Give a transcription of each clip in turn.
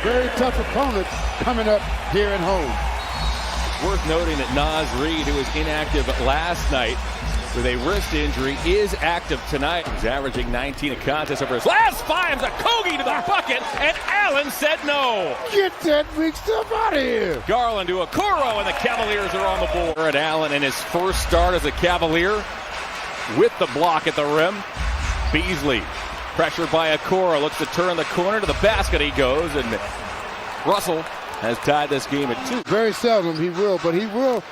very tough opponents coming up here at home. Worth noting that Naz Reid, who was inactive last night with a wrist injury, is active tonight. He's averaging 19 a contest over his last 5. Okogie to the bucket, and Allen said no. Get that big stuff out of here. Garland to Okoro, and the Cavaliers are on the board. At Allen in his first start as a Cavalier with the block at the rim. Beasley, pressured by Okoro, looks to turn the corner. To the basket he goes, and Russell has tied this game at 2. Very seldom he will, but he will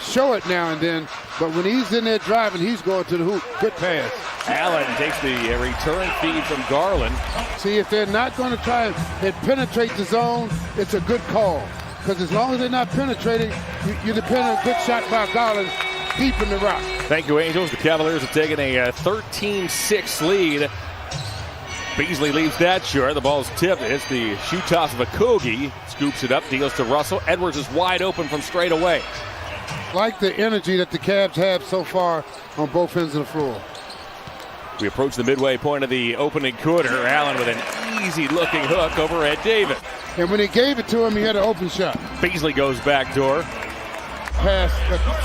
show it now and then. But when he's in there driving, he's going to the hoop. Good pass. Allen takes the return feed from Garland. See, if they're not going to try and penetrate the zone, it's a good call. Because as long as they're not penetrating, you depend on a good shot by Garland deep in the rock. Thank you, Angels. The Cavaliers have taken a 13-6 lead. Beasley leaves that short. The ball's tipped. It's the shoot toss of Okogie. Scoops it up, deals to Russell. Edwards is wide open from straight away. Like the energy that the Cavs have so far on both ends of the floor. We approach the midway point of the opening quarter. Allen with an easy-looking hook over at Davis. And when he gave it to him, he had an open shot. Beasley goes back door. Past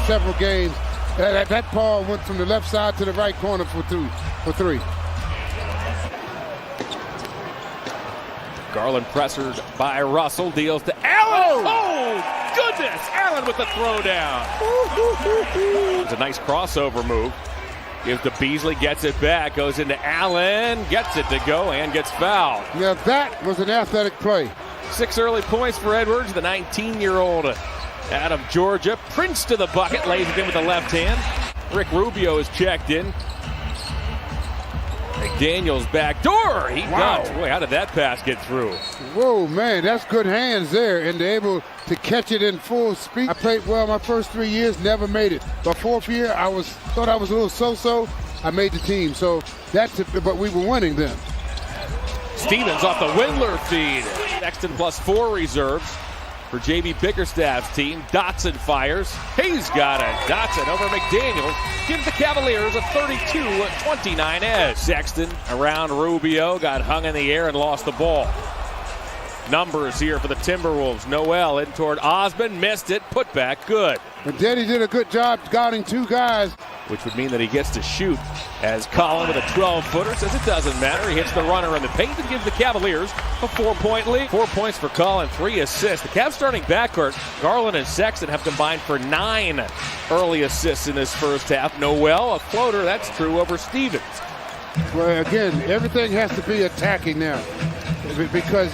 several games, that ball went from the left side to the right corner for three. Garland pressured by Russell, deals to Allen. Oh, goodness! Allen with the throwdown. It's a nice crossover move. Gives to Beasley, gets it back, goes into Allen, gets it to go, and gets fouled. Now that was an athletic play. 6 early points for Edwards, the 19-year-old out of Georgia. Prince to the bucket, lays it in with the left hand. Rick Rubio is checked in. McDaniels back door. He dunked. Boy, how did that pass get through? Whoa, man, that's good hands there, and they're able to catch it in full speed. I played well my first 3 years, never made it. The 4th year, thought I was a little so-so. I made the team, so but we were winning then. Stevens off the Windler feed. Sexton +4 reserves for J.B. Bickerstaff's team. Dotson fires. He's got it. Dotson over McDaniels gives the Cavaliers a 32-29 edge. Sexton around Rubio, got hung in the air and lost the ball. Numbers here for the Timberwolves. Noel in toward Osman, missed it, put back, good. But Daddy did a good job guarding 2 guys. Which would mean that he gets to shoot, as Collin with a 12-footer says it doesn't matter. He hits the runner in the paint and gives the Cavaliers a 4-point lead. 4 points for Collin, 3 assists. The Cavs starting backcourt, Garland and Sexton have combined for 9 early assists in this first half. Noel, a floater, that's true over Stevens. Well, again, everything has to be attacking now because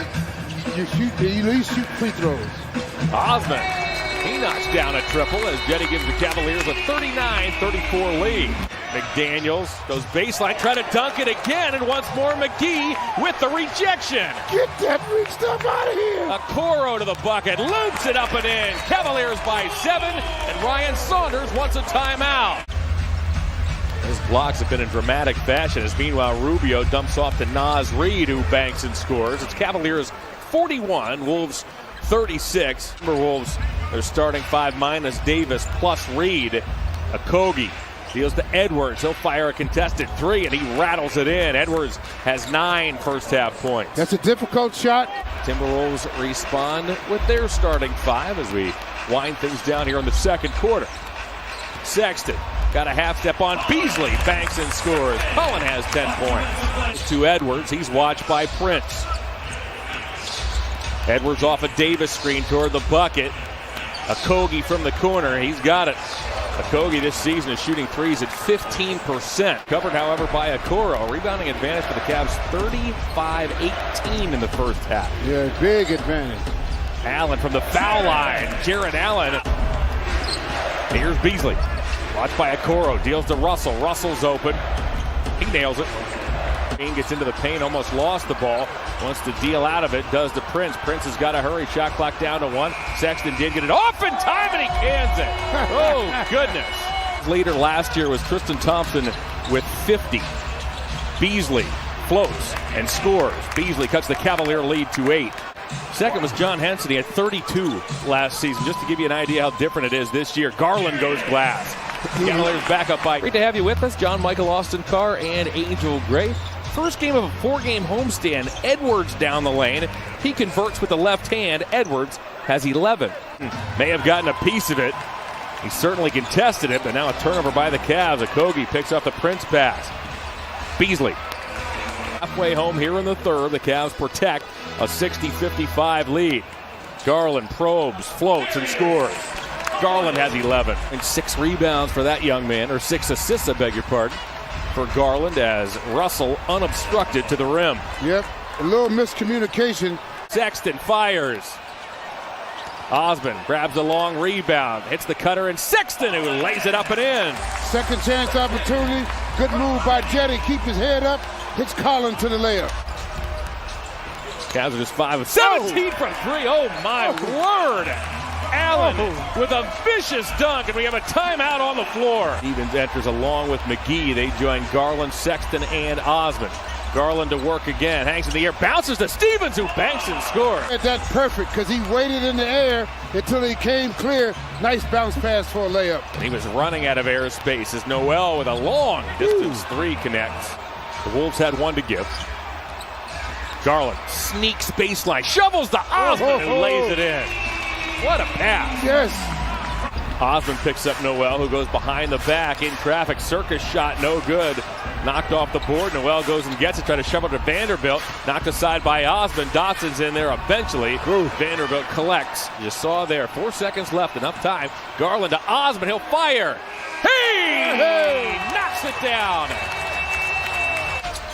you at least shoot free throws. Osman, he knocks down a triple as Jetty gives the Cavaliers a 39-34 lead. McDaniels goes baseline, trying to dunk it again, and once more McGee with the rejection. Get that big stuff out of here. Okoro to the bucket, loops it up and in. Cavaliers by 7, and Ryan Saunders wants a timeout. His blocks have been in dramatic fashion as meanwhile Rubio dumps off to Naz Reid, who banks and scores. It's Cavaliers 41, Wolves 36. Timberwolves, they're starting 5 minus Davis plus Reid. Okogie deals to Edwards. He'll fire a contested 3, and he rattles it in. Edwards has 9 first half points. That's a difficult shot. Timberwolves respond with their starting 5 as we wind things down here in the second quarter. Sexton got a half step on Beasley, banks and scores. Collin has 10 points. To Edwards, he's watched by Prince. Edwards off a Davis screen toward the bucket. Okogie from the corner, he's got it. Okogie this season is shooting 3s at 15%. Covered, however, by Okoro. Rebounding advantage for the Cavs, 35-18 in the first half. Yeah, big advantage. Allen from the foul line. Jared Allen. Here's Beasley. Watched by Okoro. Deals to Russell. Russell's open. He nails it. Gets into the paint, almost lost the ball. Wants to deal out of it, does to Prince. Prince has got to hurry, shot clock down to 1. Sexton did get it off in time, and he cans it. Oh, goodness. Leader last year was Tristan Thompson with 50. Beasley floats and scores. Beasley cuts the Cavalier lead to 8. Second was John Henson. He had 32 last season. Just to give you an idea how different it is this year. Garland goes glass. Cavaliers back up by. Great to have you with us, John Michael Austin Carr and Angel Gray. first game of a 4-game homestand. Edwards down the lane. He converts with the left hand. Edwards has 11. May have gotten a piece of it. He certainly contested it, but now a turnover by the Cavs. Okogie picks up the Prince pass. Beasley. Halfway home here in the third. The Cavs protect a 60-55 lead. Garland probes, floats, and scores. Garland has 11. And 6 rebounds for that young man, or 6 assists, I beg your pardon, for Garland as Russell unobstructed to the rim. Yep, a little miscommunication. Sexton fires. Osmond grabs a long rebound, hits the cutter, and Sexton who lays it up and in. Second chance opportunity. Good move by Jetty. Keep his head up. Hits Collins to the layup. Cavs are just 5 of 17 from 3. Oh my word! Allen with a vicious dunk, and we have a timeout on the floor. Stevens enters along with McGee. They join Garland, Sexton, and Osmond. Garland to work again, hangs in the air, bounces to Stevens, who banks and scores. That's perfect because he waited in the air until he came clear. Nice bounce pass for a layup. He was running out of airspace as Noel with a long distance 3 connects. The Wolves had 1 to give. Garland sneaks baseline, shovels to Osmond, who lays it in. What a pass. Yes. Osmond picks up Noel, who goes behind the back in traffic. Circus shot, no good. Knocked off the board. Noel goes and gets it, trying to shove it to Vanderbilt. Knocked aside by Osmond. Dotson's in there eventually. Vanderbilt collects. You saw there, 4 seconds left, enough time. Garland to Osmond, he'll fire. Hey! Knocks it down.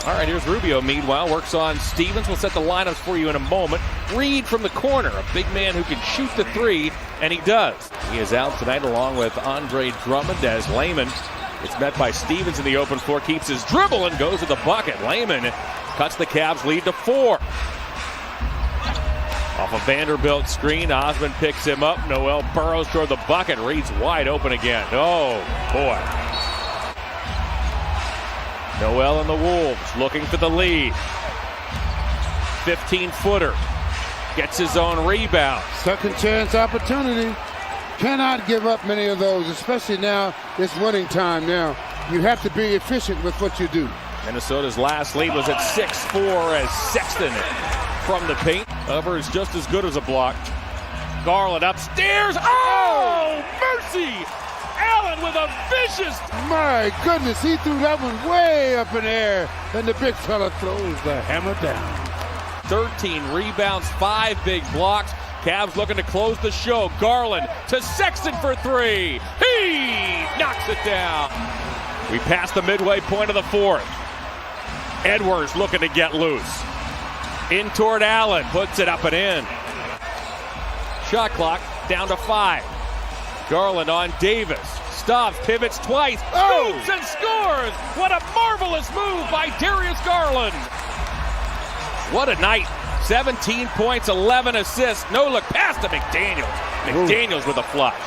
All right, here's Rubio, meanwhile, works on Stevens. We'll set the lineups for you in a moment. Reed from the corner, a big man who can shoot the 3, and he does. He is out tonight along with Andre Drummond as Layman. It's met by Stevens in the open floor, keeps his dribble and goes to the bucket. Layman cuts the Cavs lead to 4. Off a Vanderbilt screen, Osmond picks him up. Noel burrows toward the bucket, Reed's wide open again. Oh, boy. Noel and the Wolves looking for the lead. 15-footer. Gets his own rebound. Second chance opportunity. Cannot give up many of those, especially now. It's winning time now. You have to be efficient with what you do. Minnesota's last lead was at 6-4 as Sexton from the paint. However, is just as good as a block. Garland upstairs. Oh, mercy! Allen with a vicious. My goodness, he threw that one way up in the air, and the big fella throws the hammer down. 13 rebounds, 5 big blocks. Cavs looking to close the show. Garland to Sexton for 3. He knocks it down. We passed the midway point of the 4th. Edwards looking to get loose. In toward Allen, puts it up and in. Shot clock down to 5. Garland on Davis. Stops, pivots twice, scoops and scores! What a marvelous move by Darius Garland! What a night. 17 points, 11 assists. No look pass to McDaniels. McDaniels with a flush.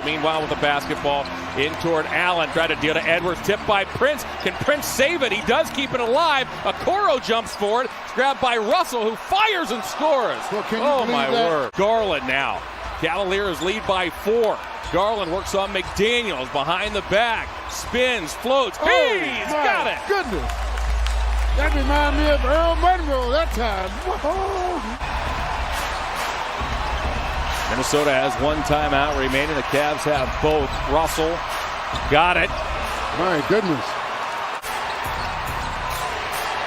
Meanwhile with the basketball in toward Allen. Try to deal to Edwards. Tipped by Prince. Can Prince save it? He does keep it alive. Okoro jumps forward. It's grabbed by Russell, who fires and scores. Well, my word. Garland now. Cavaliers lead by 4. Garland works on McDaniels behind the back. Spins, floats. He's got it. Goodness. That reminds me of Earl Monroe that time. Whoa. Minnesota has 1 timeout remaining. The Cavs have both. Russell got it. My goodness.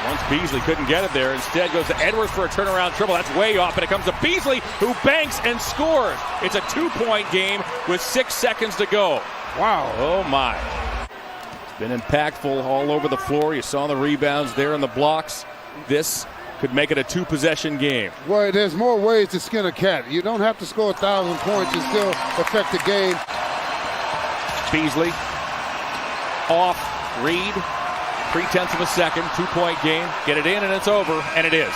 Once Beasley couldn't get it there, instead goes to Edwards for a turnaround triple. That's way off, but it comes to Beasley, who banks and scores. It's a 2-point game with 6 seconds to go. Wow. Oh, my. It's been impactful all over the floor. You saw the rebounds there in the blocks. This could make it a 2-possession game. Well, there's more ways to skin a cat. You don't have to score 1,000 points and still affect the game. Beasley off Reed. 0.3 of a second, 2-point game. Get it in and it's over, and it is.